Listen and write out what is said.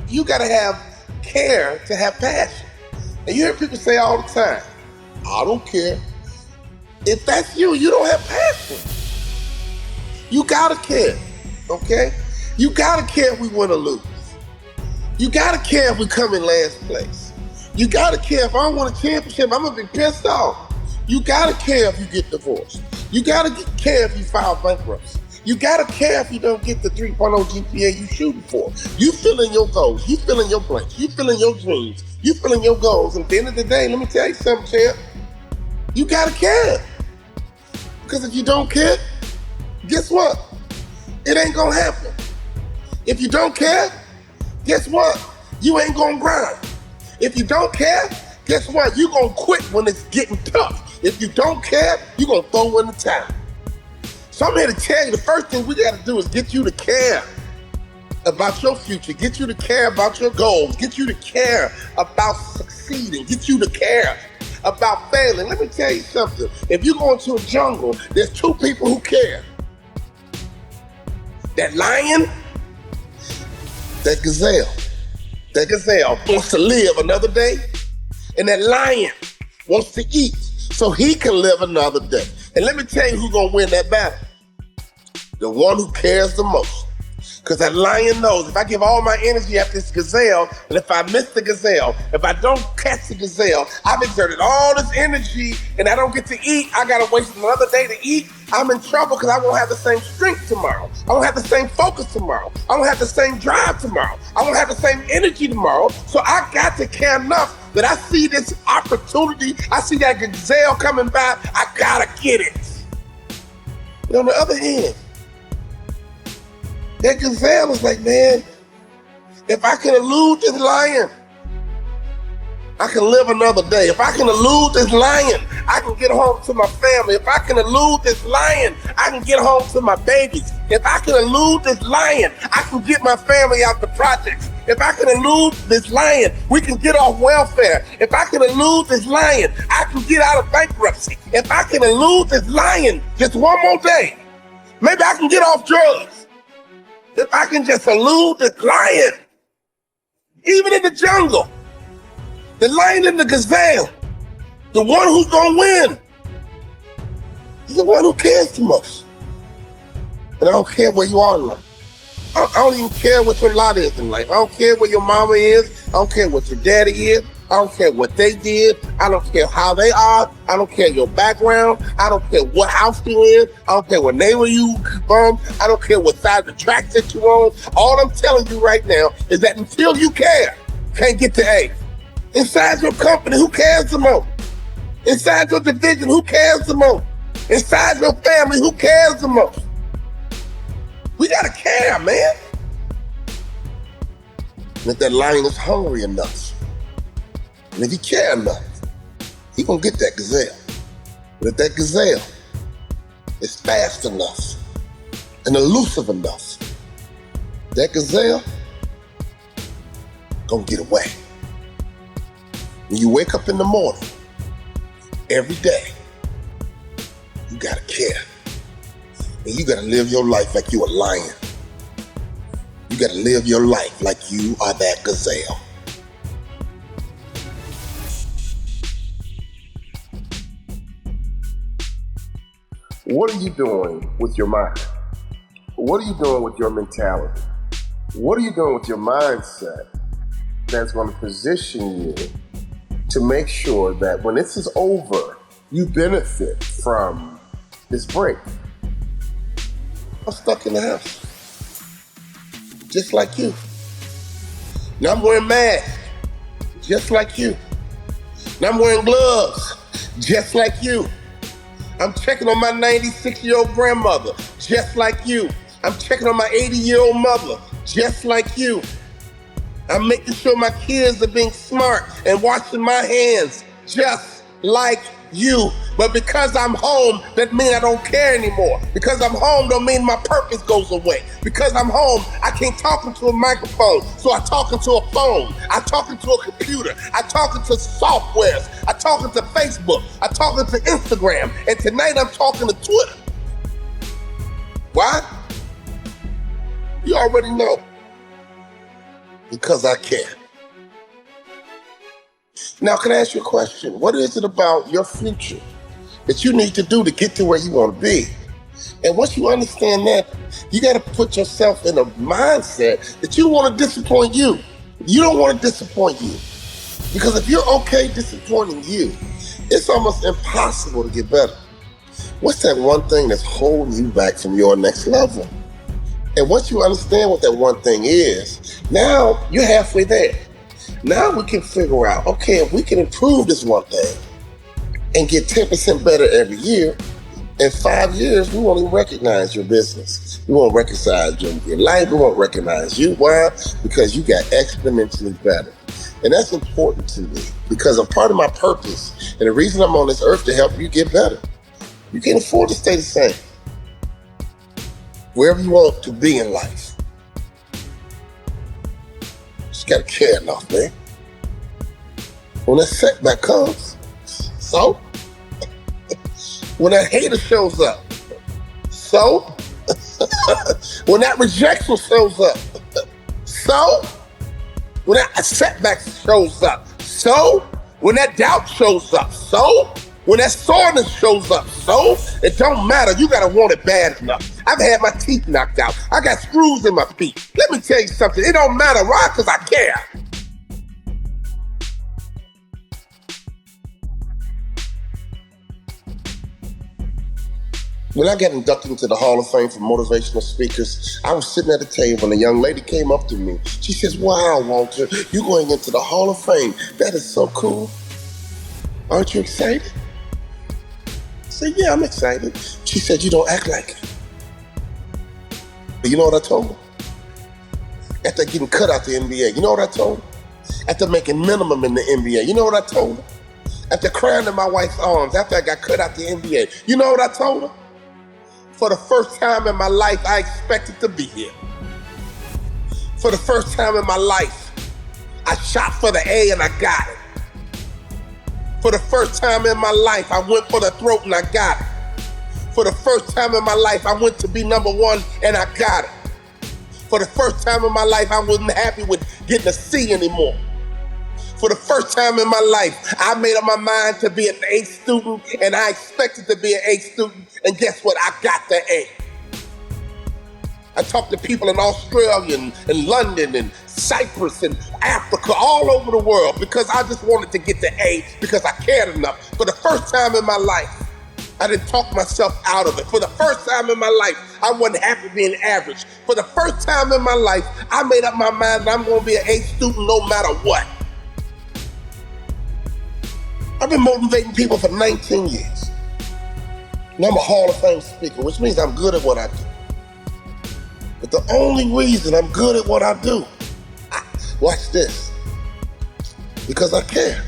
You gotta have care to have passion. And you hear people say all the time, I don't care. If that's you, you don't have passion. You gotta care, okay? You gotta care if we win or lose. You gotta care if we come in last place. You gotta care if I don't win a championship, I'm gonna be pissed off. You gotta care if you get divorced. You gotta care if you file bankruptcy. You gotta care if you don't get the 3.0 GPA you shooting for. You fill in your goals, you fill in your blanks, you fill in your dreams, you fill in your goals. And at the end of the day, let me tell you something, champ. You gotta care. Because if you don't care, guess what? It ain't gonna happen. If you don't care, guess what? You ain't gonna grind. If you don't care, guess what? You gonna quit when it's getting tough. If you don't care, you gonna throw in the towel. So I'm here to tell you, the first thing we gotta do is get you to care about your future, get you to care about your goals, get you to care about succeeding, get you to care about failing. Let me tell you something. If you go into a jungle, there's two people who care. That lion, that gazelle. That gazelle wants to live another day, and that lion wants to eat so he can live another day. And let me tell you who's gonna win that battle. The one who cares the most. Because that lion knows if I give all my energy at this gazelle, and if I miss the gazelle, if I don't catch the gazelle, I've exerted all this energy and I don't get to eat, I gotta waste another day to eat, I'm in trouble because I won't have the same strength tomorrow. I won't have the same focus tomorrow. I won't have the same drive tomorrow. I won't have the same energy tomorrow. So I got to care enough that I see this opportunity, I see that gazelle coming by, I gotta get it. But on the other hand, that gazelle is like, man, if I can elude this lion, I can live another day. If I can elude this lion, I can get home to my family. If I can elude this lion, I can get home to my babies. If I can elude this lion, I can get my family out the projects. If I can elude this lion, we can get off welfare. If I can elude this lion, I can get out of bankruptcy. If I can elude this lion just one more day, maybe I can get off drugs. If I can just elude the lion, even in the jungle, the lion and the gazelle, the one who's gonna win is the one who cares the most. And I don't care where you are in life. I don't even care what your lot is in life. I don't care where your mama is. I don't care what your daddy is. I don't care what they did. I don't care how they are. I don't care your background. I don't care what house you in. I don't care what neighbor you from. I don't care what side of the track that you on. All I'm telling you right now is that until you care, can't get to A. Inside your company, who cares the most? Inside your division, who cares the most? Inside your family, who cares the most? We gotta care, man. And if that lion is hungry enough, and if he care enough, he gonna get that gazelle. But if that gazelle is fast enough and elusive enough, that gazelle gonna get away. When you wake up in the morning, every day, you gotta care. And you gotta live your life like you a lion. You gotta live your life like you are that gazelle. What are you doing with your mind? What are you doing with your mentality? What are you doing with your mindset that's going to position you to make sure that when this is over, you benefit from this break? I'm stuck in the house, just like you. Now I'm wearing masks, just like you. Now I'm wearing gloves, just like you. I'm checking on my 96-year-old grandmother, just like you. I'm checking on my 80-year-old mother, just like you. I'm making sure my kids are being smart and washing my hands, just like you. But because I'm home, that means I don't care anymore. Because I'm home don't mean my purpose goes away. Because I'm home, I can't talk into a microphone, so I talk into a phone. I talk into a computer. I talk into softwares. I talk into Facebook. I talk into Instagram. And tonight I'm talking to Twitter. Why? You already know. because I care. Now, can I ask you a question? What is it about your future that you need to do to get to where you want to be? And once you understand that, you got to put yourself in a mindset that you don't want to disappoint you. You don't want to disappoint you. Because if you're okay disappointing you, it's almost impossible to get better. What's that one thing that's holding you back from your next level? And once you understand what that one thing is, now you're halfway there. Now we can figure out, okay, if we can improve this one thing and get 10% better every year, in 5 years, we won't even recognize your business. We won't recognize your life. We won't recognize you. Why? Because you got exponentially better. And that's important to me because a part of my purpose and the reason I'm on this earth to help you get better. You can't afford to stay the same. Wherever you want to be in life. Just gotta care enough, man. When that setback comes, so when that hater shows up, so when that rejection shows up, so when that setback shows up, so when that doubt shows up, so when that soreness shows up, so it don't matter. You gotta want it bad enough. I've had my teeth knocked out. I got screws in my feet. Let me tell you something. It don't matter. Why? Because I care. When I got inducted into the Hall of Fame for motivational speakers, I was sitting at the table and a young lady came up to me. She says, "Wow, Walter, you're going into the Hall of Fame. That is so cool. Aren't you excited?" I said, "Yeah, I'm excited." She said, "You don't act like it." But you know what I told her? After getting cut out the NBA, you know what I told her? After making minimum in the NBA, you know what I told her? After crying in my wife's arms, after I got cut out the NBA, you know what I told her? For the first time in my life, I expected to be here. For the first time in my life, I shot for the A and I got it. For the first time in my life, I went for the throat and I got it. For the first time in my life, I went to be number one and I got it. For the first time in my life, I wasn't happy with getting a C anymore. For the first time in my life, I made up my mind to be an A student and I expected to be an A student. And guess what? I got the A. I talked to people in Australia and London and Cyprus and Africa, all over the world because I just wanted to get the A because I cared enough. For the first time in my life, I didn't talk myself out of it. For the first time in my life, I wasn't happy being average. For the first time in my life, I made up my mind that I'm going to be an A student no matter what. I've been motivating people for 19 years. And I'm a Hall of Fame speaker, which means I'm good at what I do. But the only reason I'm good at what I do, watch this, because I care.